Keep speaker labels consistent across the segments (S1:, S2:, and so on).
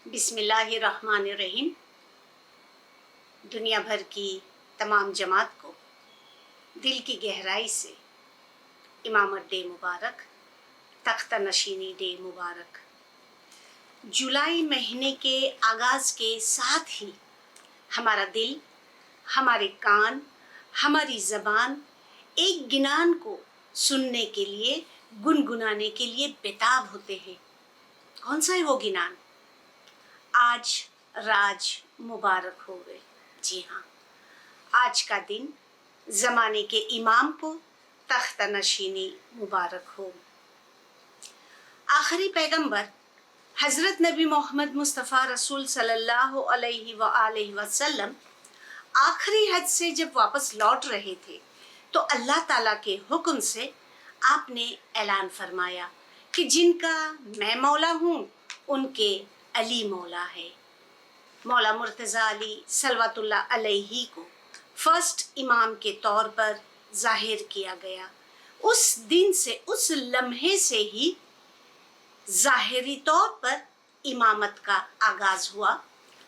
S1: बिस्मिल्लाहिर्रहमानिर्रहीम। दुनिया भर की तमाम जमात को दिल की गहराई से इमामत डे मुबारक, तख्त नशीनी डे मुबारक। जुलाई महीने के आगाज़ के साथ ही हमारा दिल, हमारे कान, हमारी ज़बान एक गिनान को सुनने के लिए, गुनगुनाने के लिए बेताब होते हैं। कौन सा है वो गिनान? आज राज मुबारक हो गए। जी हाँ, आज का दिन ज़माने के इमाम को तख्त नशीनी मुबारक हो। आखिरी पैगंबर हज़रत नबी मोहम्मद मुस्तफ़ा रसूल सल्लल्लाहु अलैहि वसल्लम आखिरी हज से जब वापस लौट रहे थे तो अल्लाह ताला के हुक्म से आपने ऐलान फरमाया कि जिनका मैं मौला हूँ उनके अली मौला है। मौला मुर्तज़ा अली सल्वतुल्लाह अलैहि को फर्स्ट इमाम के तौर पर ज़ाहिर किया गया। उस दिन से, उस लम्हे से ही ज़ाहिरी तौर पर इमामत का आगाज़ हुआ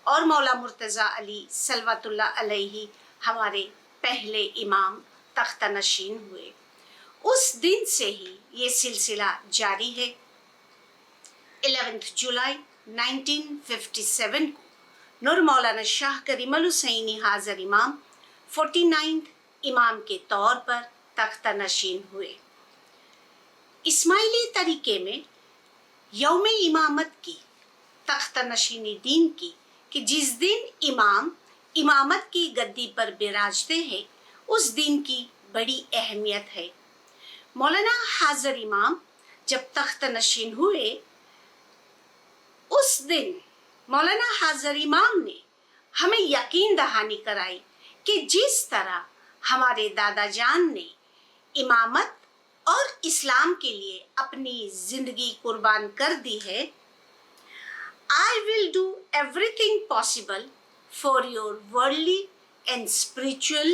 S1: और मौला मुर्तज़ा अली सल्वतुल्लाह अलैहि हमारे पहले इमाम तख्त नशीन हुए। उस दिन से ही ये सिलसिला जारी है। 11 जुलाई 1957 को नूर मौलाना शाह करीमुल हुसैनी हाज़र इमाम 49th इमाम के तौर पर तख्त नशीन हुए। इस्माइली तरीके में यौम इमामत की, तख्त नशीनी दीन की, कि जिस दिन इमाम इमामत की गद्दी पर बिराजते हैं, उस दिन की बड़ी अहमियत है। मौलाना हाज़र इमाम जब तख्त नशीन हुए, उस दिन मौलाना हाज़र इमाम ने हमें यकीन दहानी कराई कि जिस तरह हमारे दादा जान ने इमामत और इस्लाम के लिए अपनी ज़िंदगी कुर्बान कर दी है, I will do everything possible for your worldly and spiritual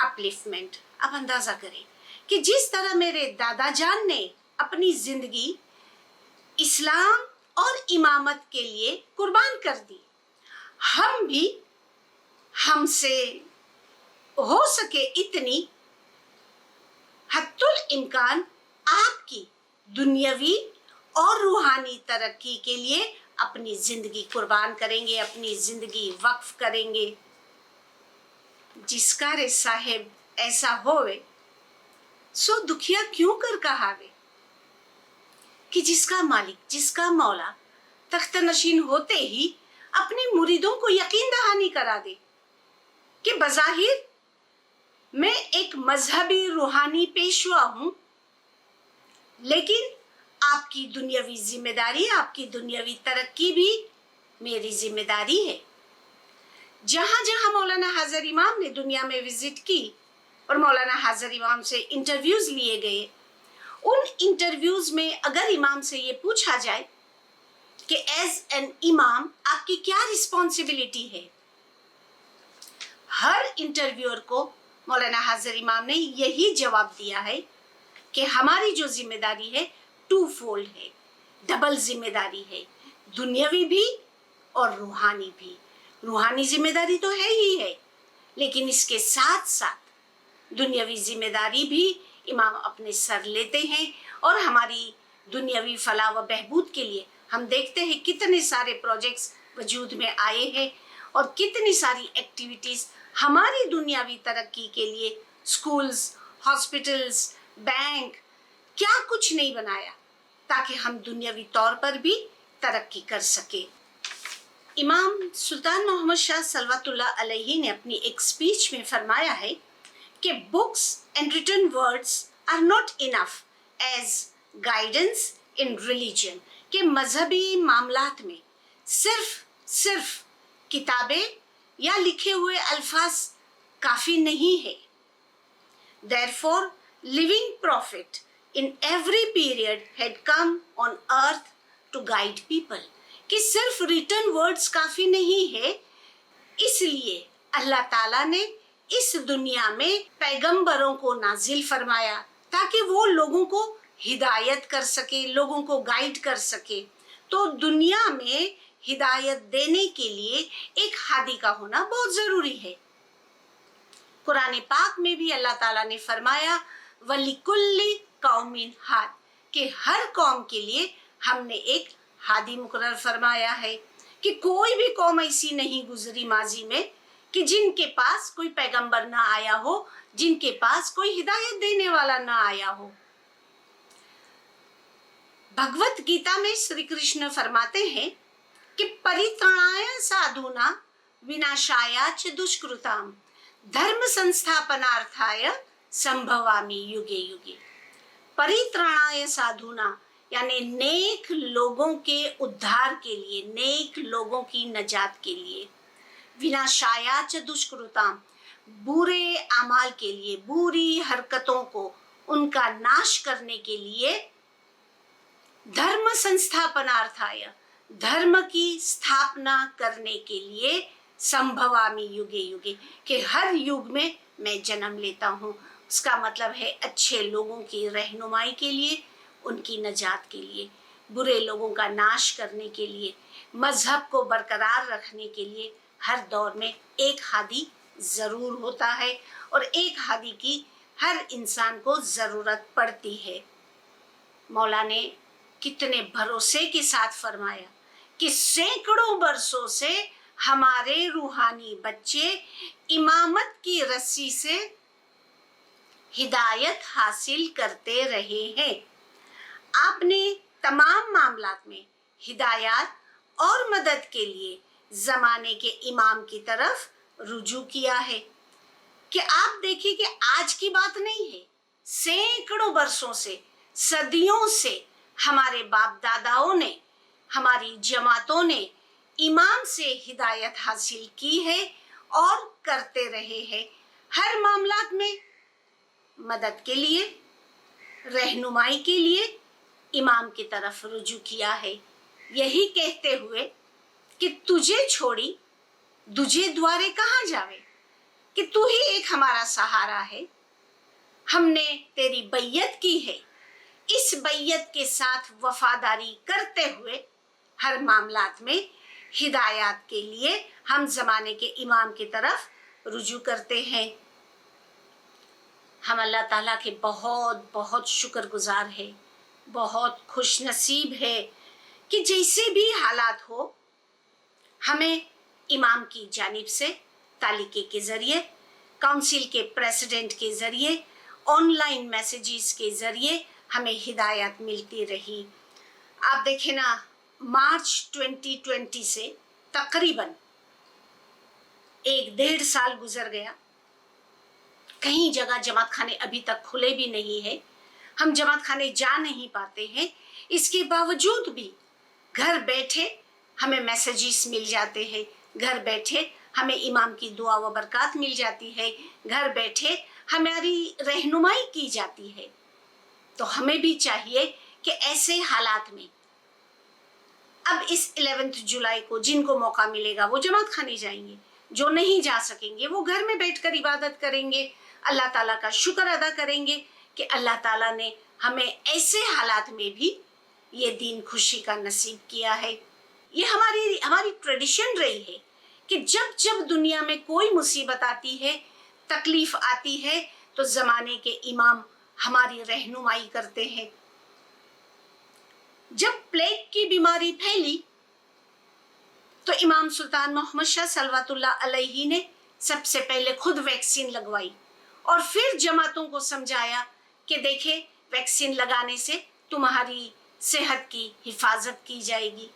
S1: upliftment। अब अंदाज़ा करें कि जिस तरह मेरे दादा जान ने अपनी ज़िंदगी इस्लाम और इमामत के लिए कुर्बान कर दी, हम भी हमसे हो सके इतनी हद्दुल इम्कान आपकी दुनियावी और रूहानी तरक्की के लिए अपनी ज़िंदगी कुर्बान करेंगे, अपनी ज़िंदगी वक्फ करेंगे। जिसका रे साहेब ऐसा होवे सो दुखिया क्यों कर कहावे, कि जिसका मालिक, जिसका मौला तख्त नशीन होते ही अपने मुरीदों को यकीन दहानी करा दे कि बज़ाहिर मैं एक मजहबी रूहानी पेशवा हूँ, लेकिन आपकी दुनियावी जिम्मेदारी, आपकी दुनियावी तरक्की भी मेरी जिम्मेदारी है। जहाँ जहाँ मौलाना हाज़र इमाम ने दुनिया में विजिट की और मौलाना हाज़र इमाम से इंटरव्यूज़ लिए गए, उन इंटरव्यूज़ में अगर इमाम से ये पूछा जाए कि एज एन इमाम आपकी क्या रिस्पॉन्सिबिलिटी है, हर इंटरव्यूअर को मौलाना हाज़र इमाम ने यही जवाब दिया है कि हमारी जो जिम्मेदारी है टू फोल्ड है, डबल जिम्मेदारी है, दुनियावी भी और रूहानी भी। रूहानी जिम्मेदारी तो है ही है, लेकिन इसके साथ साथ दुनियावी जिम्मेदारी भी इमाम अपने सर लेते हैं और हमारी दुनियावी फलाह व बहबूद के लिए हम देखते हैं कितने सारे प्रोजेक्ट्स वजूद में आए हैं और कितनी सारी एक्टिविटीज़ हमारी दुनियावी तरक्की के लिए, स्कूल्स, हॉस्पिटल्स, बैंक, क्या कुछ नहीं बनाया ताकि हम दुनियावी तौर पर भी तरक्की कर सके। इमाम सुल्तान मोहम्मद शाह सल्वतुल्लाह अलैहि ने अपनी एक स्पीच में फरमाया है कि books and written words are not enough as guidance in religion, कि मजहबी मामलात में सिर्फ किताबें या लिखे हुए अल्फाज काफ़ी नहीं है। Therefore, living prophet in every period had come on earth to guide people, कि सिर्फ रिटन वर्ड्स काफ़ी नहीं है, इसलिए अल्लाह ताला ने इस दुनिया में पैगंबरों को नाजिल फरमाया ताकि वो लोगों को हिदायत कर सके, लोगों को गाइड कर सके। तो दुनिया में हिदायत देने के लिए एक हादी का होना बहुत जरूरी है। कुरान पाक में भी अल्लाह ताला ने फरमाया वलिकुल्ली कौमिन हाद, कि हर कौम के लिए हमने एक हादी मुकर्रर फरमाया है, कि कोई भी कौम ऐसी नहीं गुजरी माजी में कि जिनके पास कोई पैगंबर ना आया हो, जिनके पास कोई हिदायत देने वाला ना आया हो। भगवत गीता में श्री कृष्ण फरमाते हैं कि परित्राणाय साधुना विनाशाय च दुष्कृताम धर्म संस्थापनार्थाय संभवामि युगे युगे। परित्राणाय साधुना यानी नेक लोगों के उद्धार के लिए, नेक लोगों की नजात के लिए, विनाशाय च दुष्कृताम बुरे अमाल के लिए, बुरी हरकतों को उनका नाश करने के लिए, धर्म संस्थापनार्थाय धर्म की स्थापना करने के लिए, संभवामि युगे युगे, कि हर युग में मैं जन्म लेता हूँ। उसका मतलब है अच्छे लोगों की रहनुमाई के लिए, उनकी नजात के लिए, बुरे लोगों का नाश करने के लिए, मजहब को बरकरार रखने के लिए हर दौर में एक हादी जरूर होता है और एक हादी की हर इंसान को जरूरत पड़ती है। मौला ने कितने भरोसे के साथ फरमाया कि सैकड़ों बरसों से हमारे रूहानी बच्चे इमामत की रस्सी से हिदायत हासिल करते रहे हैं। आपने तमाम मामलात में हिदायत और मदद के लिए जमाने के इमाम की तरफ रुजू किया है। कि आप देखिए कि आज की बात नहीं है, सैकड़ों बरसों से, सदियों से हमारे बाप दादाओं ने, हमारी जमातों ने इमाम से हिदायत हासिल की है और करते रहे हैं। हर मामलात में मदद के लिए, रहनुमाई के लिए इमाम की तरफ रुजू किया है, यही कहते हुए कि तुझे छोड़ी दुझे द्वारे कहाँ जावे, कि तू ही एक हमारा सहारा है। हमने तेरी बैयत की है, इस बैयत के साथ वफादारी करते हुए हर मामलात में हिदायत के लिए हम जमाने के इमाम की तरफ रुजू करते हैं। हम अल्लाह ताला के बहुत बहुत शुक्रगुजार है, बहुत खुश नसीब है कि जैसे भी हालात हो, हमें इमाम की जानिब से तालिके के ज़रिए, काउंसिल के प्रेसिडेंट के ज़रिए, ऑनलाइन मैसेजेस के ज़रिए हमें हिदायत मिलती रही। आप देखें ना, मार्च 2020 से तकरीबन 1-1.5 साल गुजर गया, कहीं जगह जमात खाने अभी तक खुले भी नहीं है, हम जमात खाने जा नहीं पाते हैं। इसके बावजूद भी घर बैठे हमें मैसेजेस मिल जाते हैं, घर बैठे हमें इमाम की दुआ व बरकत मिल जाती है, घर बैठे हमारी रहनुमाई की जाती है। तो हमें भी चाहिए कि ऐसे हालात में अब इस 11 जुलाई को जिनको मौका मिलेगा वो जमात खाने जाएंगे, जो नहीं जा सकेंगे वो घर में बैठकर इबादत करेंगे, अल्लाह ताला का शुक्र अदा करेंगे कि अल्लाह ताला ने हमें ऐसे हालात में भी ये दीन खुशी का नसीब किया है। ये हमारी ट्रेडिशन रही है कि जब जब दुनिया में कोई मुसीबत आती है, तकलीफ आती है, तो ज़माने के इमाम हमारी रहनुमाई करते हैं। जब प्लेग की बीमारी फैली तो इमाम सुल्तान मोहम्मद शाह सल्लल्लाहु अलैहि ने सबसे पहले खुद वैक्सीन लगवाई और फिर जमातों को समझाया कि देखे वैक्सीन लगाने से तुम्हारी सेहत की हिफाजत की जाएगी।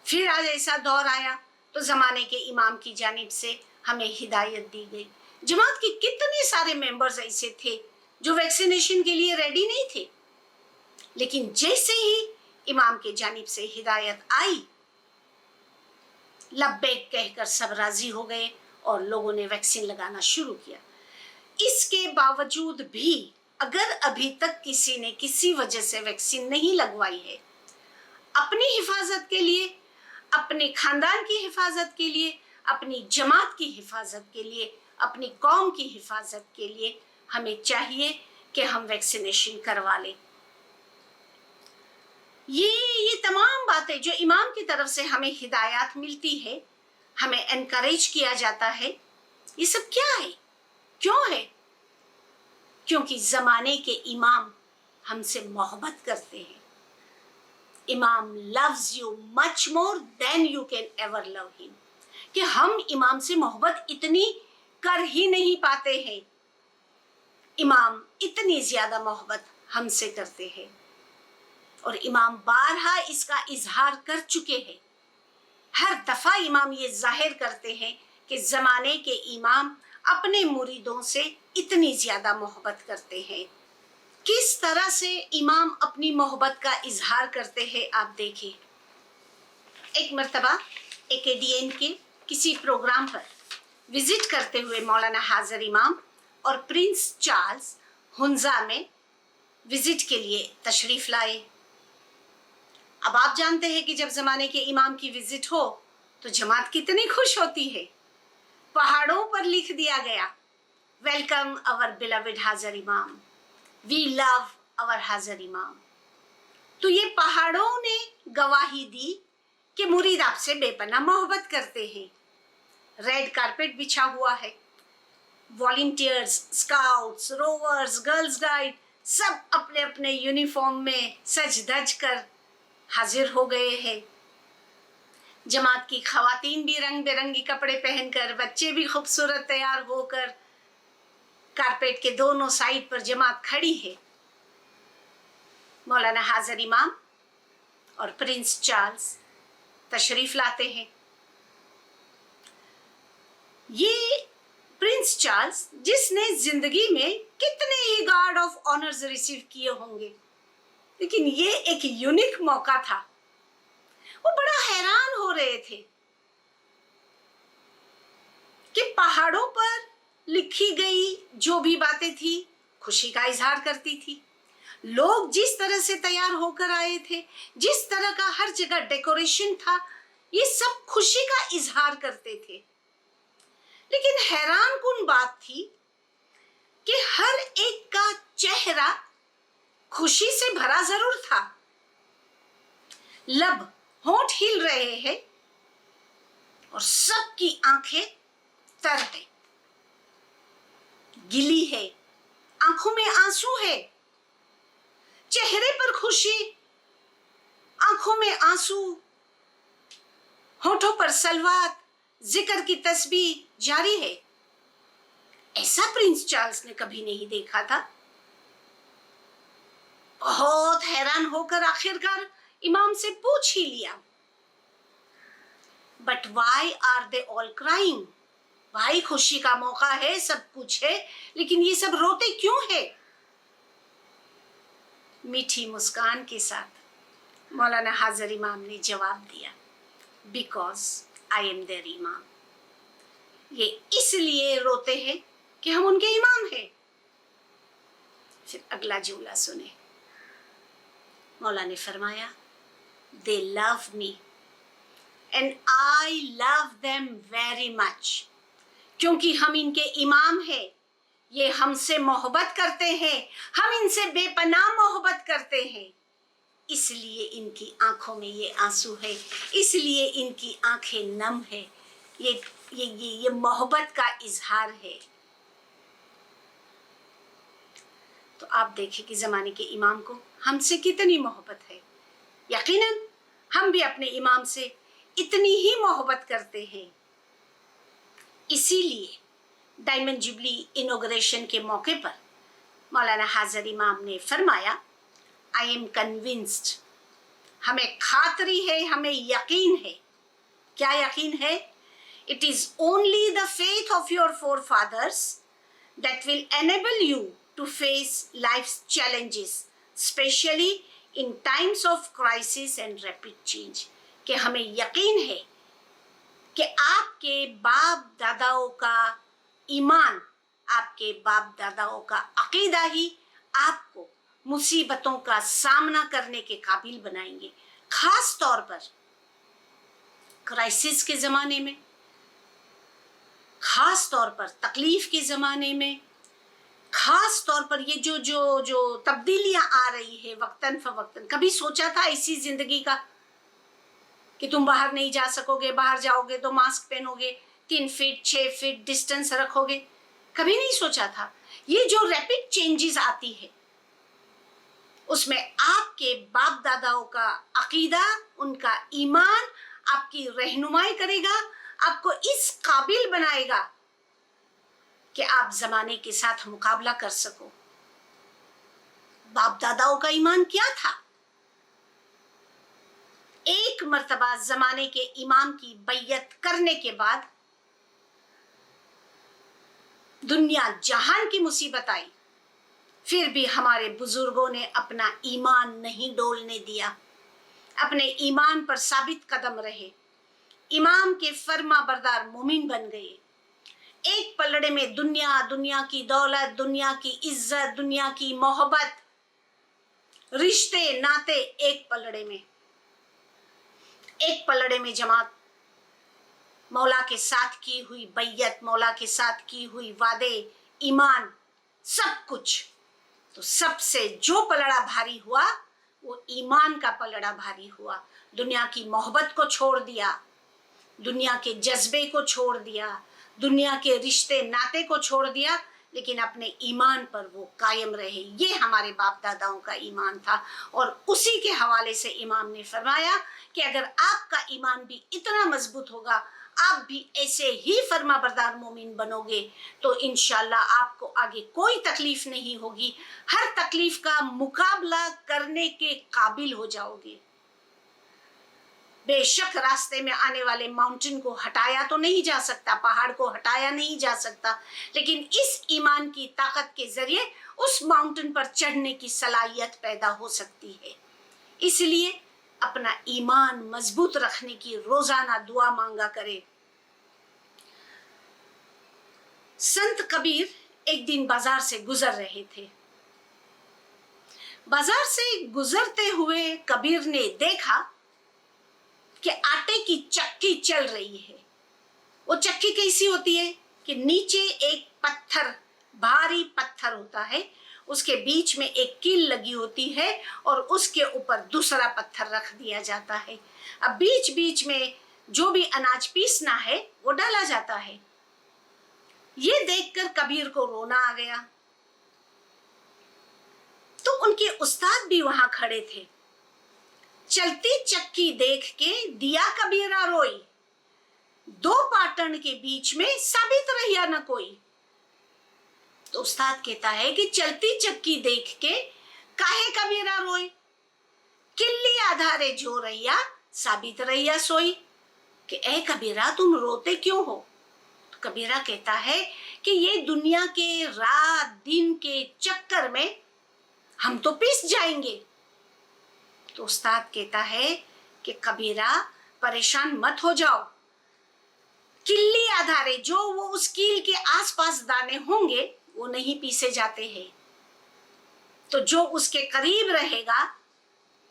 S1: फिर आज ऐसा दौर आया तो ज़माने के इमाम की जानिब से हमें हिदायत दी गई। जमात के कितने सारे मेंबर्स ऐसे थे जो वैक्सीनेशन के लिए रेडी नहीं थे, लेकिन जैसे ही इमाम के जानिब से हिदायत आई, लब्बैक कहकर सब राजी हो गए और लोगों ने वैक्सीन लगाना शुरू किया। इसके बावजूद भी अगर अभी तक किसी ने किसी वजह से वैक्सीन नहीं लगवाई है, अपनी हिफाजत के लिए, अपने खानदान की हिफाजत के लिए, अपनी जमात की हिफाजत के लिए, अपनी कौम की हिफाजत के लिए हमें चाहिए कि हम वैक्सीनेशन करवा लें। ये तमाम बातें जो इमाम की तरफ से हमें हिदायत मिलती है, हमें एनकरेज किया जाता है, ये सब क्या है, क्यों है? क्योंकि ज़माने के इमाम हमसे मोहब्बत करते हैं। इमाम loves you much more than you can ever love him, कि हम इमाम से मोहब्बत इतनी कर ही नहीं पाते हैं, इमाम इतनी ज़्यादा मोहब्बत हमसे करते हैं। और इमाम बारहा इसका इजहार कर चुके हैं। हर दफ़ा इमाम ये जाहिर करते हैं कि ज़माने के इमाम अपने मुरीदों से इतनी ज़्यादा मोहब्बत करते हैं। किस तरह से इमाम अपनी मोहब्बत का इजहार करते हैं आप देखिए। एक मर्तबा AKDN के किसी प्रोग्राम पर विजिट करते हुए मौलाना हाजिर इमाम और प्रिंस चार्ल्स हुंजा में विजिट के लिए तशरीफ़ लाए। अब आप जानते हैं कि जब ज़माने के इमाम की विजिट हो तो जमात कितनी खुश होती है। पहाड़ों पर लिख दिया गया, वेलकम आवर बिलवेड हाजिर इमाम, वी लव आवर हाजिर इमाम। तो ये पहाड़ों ने गवाही दी कि मुरीद आपसे बेपनाह मोहब्बत करते हैं। रेड कारपेट बिछा हुआ है, volunteers, scouts, rovers, girls guide सब अपने अपने यूनिफॉर्म में सज धज कर हाजिर हो गए हैं। जमात की खवातीन भी रंग बिरंगी कपड़े पहनकर, बच्चे भी खूबसूरत तैयार होकर कारपेट के दोनों साइड पर जमात खड़ी है। मौलाना हाजिर इमाम और प्रिंस चार्ल्स तशरीफ लाते हैं। ये प्रिंस चार्ल्स जिसने जिंदगी में कितने ही गार्ड ऑफ ऑनर्स रिसीव किए होंगे, लेकिन ये एक यूनिक मौका था। वो बड़ा हैरान हो रहे थे कि पहाड़ों पर लिखी गई जो भी बातें थी खुशी का इजहार करती थी। लोग जिस तरह से तैयार होकर आए थे, जिस तरह का हर जगह डेकोरेशन था, ये सब खुशी का इजहार करते थे। लेकिन हैरान कुन बात थी कि हर एक का चेहरा खुशी से भरा जरूर था, लब होंठ हिल रहे हैं और सबकी आंखें तर है, गिली है, आंखों में आंसू है, चेहरे पर खुशी, आंखों में आंसू, होठों पर सलवात, जिक्र की तस्बीह जारी है। ऐसा प्रिंस चार्ल्स ने कभी नहीं देखा था। बहुत हैरान होकर आखिरकार इमाम से पूछ ही लिया, but why are they all crying? भाई खुशी का मौका है, सब कुछ है, लेकिन ये सब रोते क्यों है? मीठी मुस्कान के साथ मौलाना हाजिर इमाम ने जवाब दिया, बिकॉज आई एम देयर इमाम। ये इसलिए रोते हैं कि हम उनके इमाम हैं। फिर अगला जुमला सुने। मौला ने फरमाया, दे love me and I love them very much. क्योंकि हम इनके इमाम हैं, ये हमसे मोहब्बत करते हैं, हम इनसे बेपनाह मोहब्बत करते हैं, इसलिए इनकी आंखों में ये आंसू है, इसलिए इनकी आंखें नम है। ये मोहब्बत का इजहार है। तो आप देखें कि ज़माने के इमाम को हमसे कितनी मोहब्बत है। यकीनन हम भी अपने इमाम से इतनी ही मोहब्बत करते हैं। इसीलिए डायमंड जुबली इनॉग्रेशन के मौके पर मौलाना हाजिर इमाम ने फरमाया, आई एम कन्विंस्ड, हमें खातरी है, हमें यकीन है। क्या यकीन है? It is only the faith of your forefathers that will enable you to face life's challenges, especially in times of crisis and rapid change। कि हमें यकीन है कि आपके बाप दादाओं का ईमान, आपके बाप दादाओं का अकीदा ही आपको मुसीबतों का सामना करने के काबिल बनाएंगे। खास तौर पर क्राइसिस के ज़माने में, खास तौर पर तकलीफ के ज़माने में, खास तौर पर ये जो जो जो तब्दीलियां आ रही है वक्तन फवक्तन, कभी सोचा था इसी जिंदगी का कि तुम बाहर नहीं जा सकोगे, बाहर जाओगे तो मास्क पहनोगे, 3 फीट 6 फीट डिस्टेंस रखोगे? कभी नहीं सोचा था। ये जो रैपिड चेंजेस आती है उसमें आपके बाप दादाओं का अकीदा, उनका ईमान आपकी रहनुमाई करेगा, आपको इस काबिल बनाएगा कि आप जमाने के साथ मुकाबला कर सको। बाप दादाओं का ईमान क्या था? एक मर्तबा जमाने के इमाम की बैयत करने के बाद दुनिया जहान की मुसीबत आई, फिर भी हमारे बुजुर्गों ने अपना ईमान नहीं डोलने दिया, अपने ईमान पर साबित कदम रहे, इमाम के फर्मा बरदार मोमिन बन गए। एक पलड़े में दुनिया, दुनिया की दौलत, दुनिया की इज्जत, दुनिया की मोहब्बत, रिश्ते नाते एक पलड़े में, एक पलड़े में जमात, मौला के साथ की हुई बैयत, मौला के साथ की हुई वादे, ईमान, सब कुछ। तो सबसे जो पलड़ा भारी हुआ वो ईमान का पलड़ा भारी हुआ। दुनिया की मोहब्बत को छोड़ दिया, दुनिया के जज्बे को छोड़ दिया, दुनिया के रिश्ते नाते को छोड़ दिया, लेकिन अपने ईमान पर वो कायम रहे। ये हमारे बाप दादाओं का ईमान था। और उसी के हवाले से इमाम ने फरमाया कि अगर आपका ईमान भी इतना मजबूत होगा, आप भी ऐसे ही फर्मा बरदार मोमिन बनोगे, तो इंशाल्लाह आपको आगे कोई तकलीफ नहीं होगी, हर तकलीफ का मुकाबला करने के काबिल हो जाओगे। बेशक रास्ते में आने वाले माउंटेन को हटाया तो नहीं जा सकता, पहाड़ को हटाया नहीं जा सकता, लेकिन इस ईमान की ताकत के जरिए उस माउंटेन पर चढ़ने की सलाहियत पैदा हो सकती है। इसलिए अपना ईमान मजबूत रखने की रोजाना दुआ मांगा करे। संत कबीर एक दिन बाजार से गुजर रहे थे। बाजार से गुजरते हुए कबीर ने देखा कि आटे की चक्की चल रही है। वो चक्की कैसी होती है कि नीचे एक पत्थर, भारी पत्थर होता है, उसके बीच में एक कील लगी होती है और उसके ऊपर दूसरा पत्थर रख दिया जाता है। अब बीच बीच में जो भी अनाज पीसना है वो डाला जाता है। ये देखकर कबीर को रोना आ गया। तो उनके उस्ताद भी वहां खड़े थे। चलती चक्की देख के दिया कबीरा रोई, दो पाटन के बीच में साबित रहिया न कोई। तो उस्ताद कहता है कि चलती चक्की देख के काहे कबीरा रोई, किल्ली आधारे जो रहिया साबित रहिया सोई। कि ए कबीरा तुम रोते क्यों हो? तो कबीरा कहता है कि ये दुनिया के रात दिन के चक्कर में हम तो पिस जाएंगे। तो उस्ताद कहता है कि कबीरा परेशान मत हो जाओ, किल्ली आधारे जो वो उस कील के आसपास दाने होंगे वो नहीं पीसे जाते हैं, तो जो उसके करीब रहेगा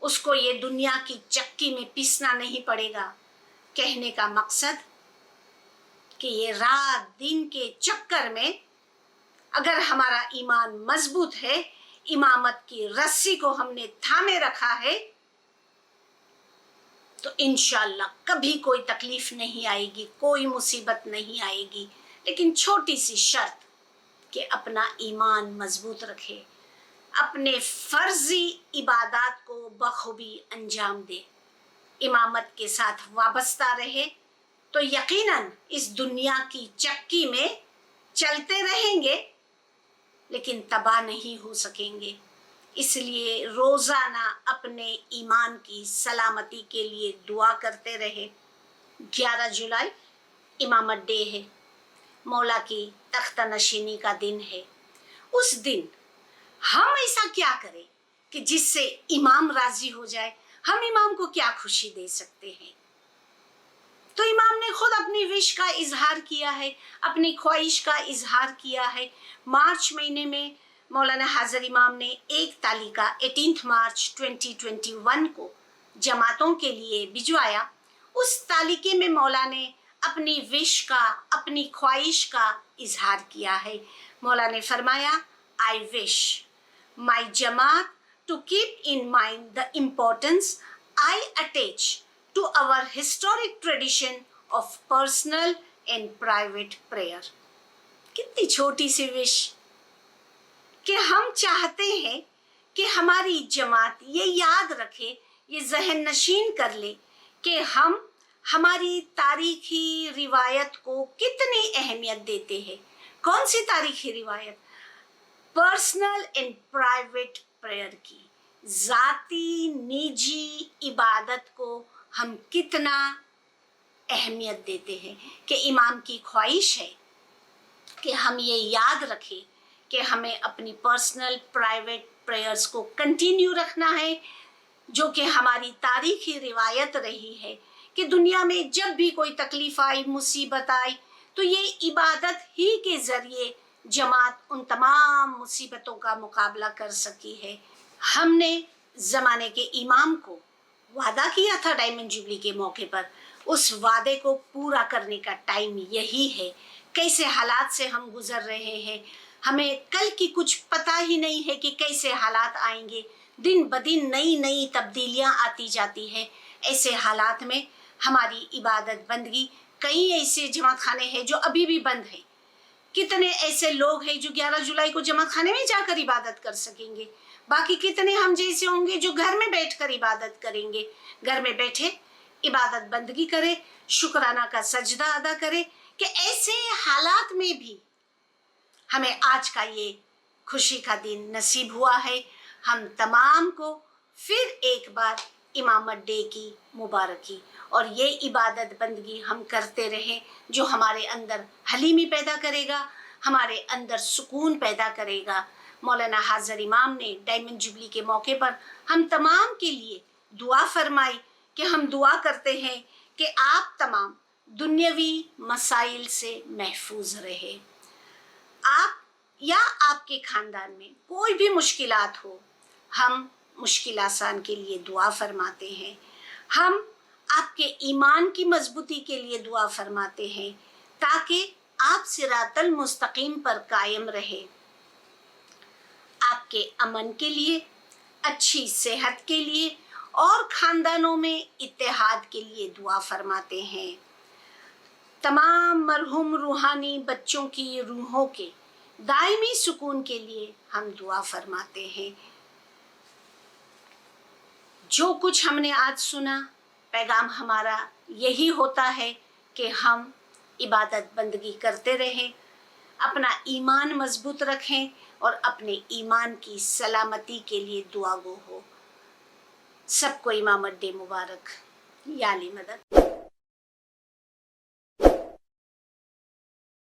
S1: उसको ये दुनिया की चक्की में पीसना नहीं पड़ेगा। कहने का मकसद कि ये रात दिन के चक्कर में अगर हमारा ईमान मजबूत है, इमामत की रस्सी को हमने थामे रखा है, तो इंशाल्लाह कभी कोई तकलीफ नहीं आएगी, कोई मुसीबत नहीं आएगी। लेकिन छोटी सी शर्त कि अपना ईमान मजबूत रखे, अपने फर्जी इबादत को बखूबी अंजाम दे, इमामत के साथ वाबस्ता रहे, तो यकीनन इस दुनिया की चक्की में चलते रहेंगे लेकिन तबाह नहीं हो सकेंगे। इसलिए रोजाना अपने ईमान की सलामती के लिए दुआ करते रहे। 11 जुलाई इमामत डे है, मौला की तख्ता नशीनी का दिन है। उस दिन हम ऐसा क्या करें कि जिससे इमाम राजी हो जाए? हम इमाम को क्या खुशी दे सकते हैं? तो इमाम ने खुद अपनी विश का इजहार किया है, अपनी ख्वाहिश का इजहार किया है। मार्च महीने में मौलाना हाजिर इमाम ने एक तालिका 18 मार्च 2021 को जमातों के लिए भिजवाया। उस तालिके में मौला ने अपनी विश का, अपनी ख्वाहिश का इजहार किया है। मौला ने फरमाया, I wish my Jamaat to keep in mind the importance I attach to our historic tradition of personal and private prayer. कितनी छोटी सी विश कि हम चाहते हैं कि हमारी जमात ये याद रखे, ये जहन नशीन कर ले कि हम हमारी तारीखी रिवायत को कितनी अहमियत देते हैं। कौन सी तारीखी रिवायत? पर्सनल एंड प्राइवेट प्रेयर की, ज़ाती निजी इबादत को हम कितना अहमियत देते हैं कि इमाम की ख्वाहिश है कि हम ये याद रखें कि हमें अपनी पर्सनल प्राइवेट प्रेयर्स को कंटिन्यू रखना है, जो कि हमारी तारीखी रिवायत रही है कि दुनिया में जब भी कोई तकलीफ आई, मुसीबत आई, तो ये इबादत ही के ज़रिए जमात उन तमाम मुसीबतों का मुकाबला कर सकी है। हमने ज़माने के इमाम को वादा किया था डायमंड जुबली के मौके पर, उस वादे को पूरा करने का टाइम यही है। कैसे हालात से हम गुज़र रहे हैं, हमें कल की कुछ पता ही नहीं है कि कैसे हालात आएंगे, दिन ब दिन नई नई तब्दीलियाँ आती जाती हैं। ऐसे हालात में हमारी इबादत बंदगी, कई ऐसे जमात खाने हैं जो अभी भी बंद हैं। कितने ऐसे लोग हैं जो 11 जुलाई को जमात खाने में जाकर इबादत कर सकेंगे, बाकी कितने हम जैसे होंगे जो घर में बैठकर इबादत करेंगे। घर में बैठे इबादत बंदगी करे, शुक्राना का सजदा अदा करे कि ऐसे हालात में भी हमें आज का ये खुशी का दिन नसीब हुआ है। हम तमाम को फिर एक बार इमामत डे की मुबारकी, और ये इबादत बंदगी हम करते रहें जो हमारे अंदर हलीमी पैदा करेगा, हमारे अंदर सुकून पैदा करेगा। मौलाना हाज़र इमाम ने डायमंड जुबली के मौके पर हम तमाम के लिए दुआ फरमाई कि हम दुआ करते हैं कि आप तमाम दुनियावी मसाइल से महफूज रहे। आप या आपके ख़ानदान में कोई भी मुश्किलात हो, हम मुश्किल आसान के लिए दुआ फरमाते हैं। हम आपके ईमान की मजबूती के लिए दुआ फरमाते हैं ताकि आप सिरातल मुस्तकीम पर कायम रहे। आपके अमन के लिए, अच्छी सेहत के लिए और ख़ानदानों में इत्तेहाद के लिए दुआ फरमाते हैं। तमाम मरहूम रूहानी बच्चों की रूहों के दायमी सुकून के लिए हम दुआ फरमाते हैं। जो कुछ हमने आज सुना, पैगाम हमारा यही होता है कि हम इबादत बंदगी करते रहें, अपना ईमान मजबूत रखें और अपने ईमान की सलामती के लिए दुआ गो हो। सबको इमामत डे मुबारक। या अली मदद।